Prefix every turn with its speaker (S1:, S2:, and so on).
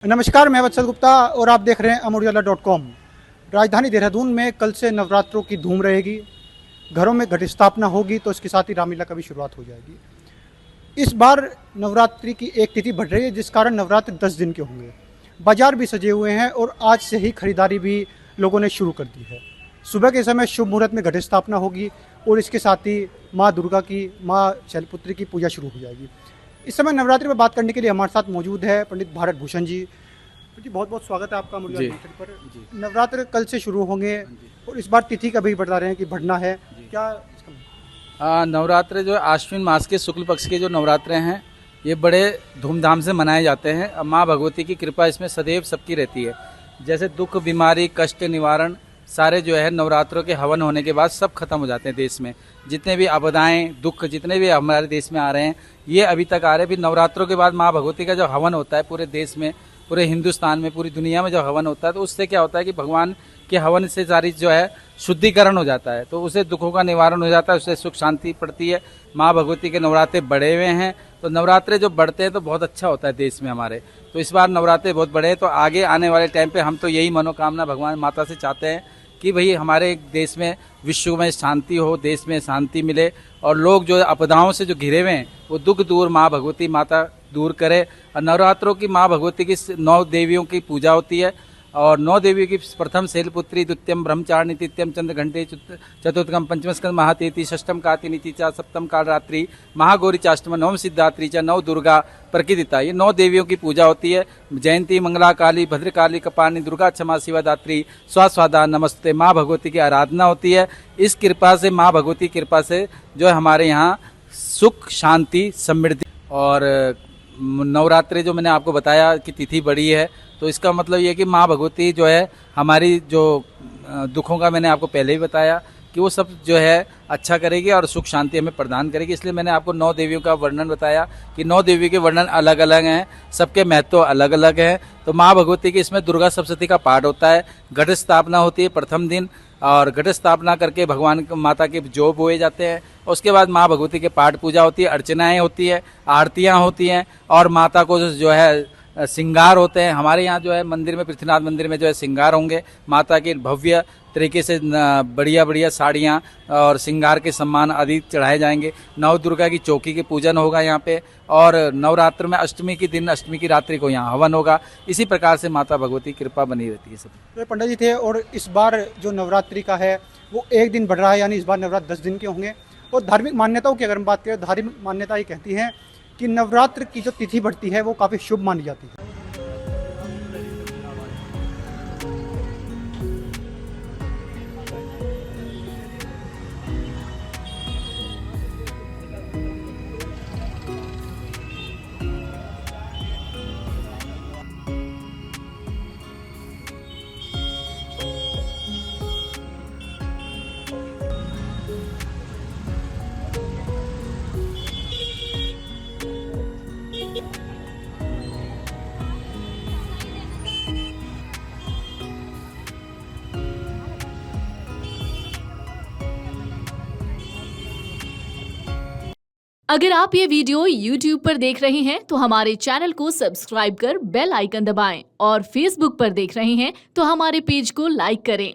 S1: नमस्कार, मैं वत्सल गुप्ता और आप देख रहे हैं amuryala.com। राजधानी देहरादून में कल से नवरात्रों की धूम रहेगी। घरों में घट स्थापना होगी तो इसके साथ ही रामलीला का भी शुरुआत हो जाएगी। इस बार नवरात्रि की एक तिथि बढ़ रही है, जिस कारण नवरात्र 10 दिन के होंगे। बाजार भी सजे हुए हैं और आज से ही खरीदारी भी लोगों ने शुरू कर दी है। सुबह के समय शुभ मुहूर्त में घट स्थापना होगी और इसके साथ ही माँ दुर्गा की, माँ शैलपुत्री की पूजा शुरू हो जाएगी। इस समय नवरात्रि पर बात करने के लिए हमारे साथ मौजूद है पंडित भारत भूषण जी। जी, बहुत बहुत स्वागत है आपका अमूर्या लिमिटेड पर। जी, नवरात्र कल से शुरू होंगे और इस बार तिथि का भी बता रहे हैं कि बढ़ना है, क्या इसका?
S2: नवरात्र जो आश्विन मास के शुक्ल पक्ष के जो नवरात्र हैं, ये बड़े धूमधाम से मनाए जाते हैं। अब माँ भगवती की कृपा इसमें सदैव सबकी रहती है। जैसे दुख, बीमारी, कष्ट निवारण सारे जो है नवरात्रों के हवन होने के बाद सब खत्म हो जाते हैं देश में। जितने भी आपदाएं, दुख जितने भी हमारे देश में आ रहे हैं, ये अभी तक आ रहे हैं। फिर नवरात्रों के बाद माँ भगवती का जो हवन होता है पूरे देश में, पूरे हिंदुस्तान में, पूरी दुनिया में जो हवन होता है, तो उससे क्या होता है कि भगवान के हवन से सारी जो है शुद्धिकरण हो जाता है, तो उससे दुखों का निवारण हो जाता है, उससे सुख शांति पड़ती है। माँ भगवती के नवरात्रे बढ़े हुए हैं, तो नवरात्रे जो बढ़ते हैं तो बहुत अच्छा होता है देश में हमारे। तो इस बार नवरात्रे बहुत बड़े हैं, तो आगे आने वाले टाइम पे हम तो यही मनोकामना भगवान माता से चाहते हैं कि भाई हमारे देश में, विश्व में शांति हो, देश में शांति मिले और लोग जो आपदाओं से जो घिरे हुए हैं वो दुख दूर माँ भगवती माता दूर करे। और नवरात्रों की माँ भगवती की 9 देवियों की पूजा होती है और 9 देवियों की प्रथम शैलपुत्री, द्वितीयम ब्रह्मचारिणी, तृतीयम चंद्रघंटे, चतुर्थकम पंचम स्कंद महातीति, षष्ठम कातिनीति च, सप्तम कालरात्रि, महागौरी चाष्टम, नवम सिद्धात्री च, 9 दुर्गा प्रकृतिता। ये 9 देवियों की पूजा होती है। जयंती, मंगला काली, भद्रकाली, कपालिनी, दुर्गा क्षमा शिवा दात्री, स्वास्वादा नमस्ते, माँ भगवती की आराधना होती है। इस कृपा से, माँ भगवती कृपा से जो है हमारे यहाँ सुख, शांति, समृद्धि। और नवरात्रि जो मैंने आपको बताया कि तिथि बड़ी है, तो इसका मतलब ये कि माँ भगवती जो है हमारी जो दुखों का मैंने आपको पहले ही बताया कि वो सब जो है अच्छा करेगी और सुख शांति हमें प्रदान करेगी। इसलिए मैंने आपको 9 देवियों का वर्णन बताया कि 9 देवियों के वर्णन अलग अलग हैं, सबके महत्व अलग अलग हैं। तो माँ भगवती की इसमें दुर्गा सप्तशती का पाठ होता है, घट स्थापना होती है प्रथम दिन, और घट स्थापना करके भगवान माता के जो बोए जाते हैं। उसके बाद माँ भगवती के पाठ पूजा होती है, अर्चनाएं होती है, आरतियाँ होती हैं और माता को जो है श्रृंगार होते हैं। हमारे यहाँ जो है मंदिर में, पृथ्वीनाथ मंदिर में जो है श्रृंगार होंगे। माता के भव्य तरीके से बढ़िया बढ़िया साड़ियाँ और श्रृंगार के सम्मान आदि चढ़ाए जाएंगे। नव दुर्गा की चौकी के पूजन होगा यहाँ पे, और नवरात्र में अष्टमी के दिन, अष्टमी की रात्रि को यहाँ हवन होगा। इसी प्रकार से माता भगवती कृपा बनी रहती है सब।
S1: तो पंडित जी थे, और इस बार जो नवरात्रि का है वो एक दिन बढ़ रहा है, यानी इस बार नवरात्र 10 दिन के होंगे। और धार्मिक मान्यताओं की अगर हम बात करें, धार्मिक मान्यता ये कहती है कि नवरात्र की जो तिथि बढ़ती है वो काफ़ी शुभ मानी जाती है।
S3: अगर आप ये वीडियो YouTube पर देख रहे हैं तो हमारे चैनल को सब्सक्राइब कर बेल आइकन दबाएं, और Facebook पर देख रहे हैं तो हमारे पेज को लाइक करें।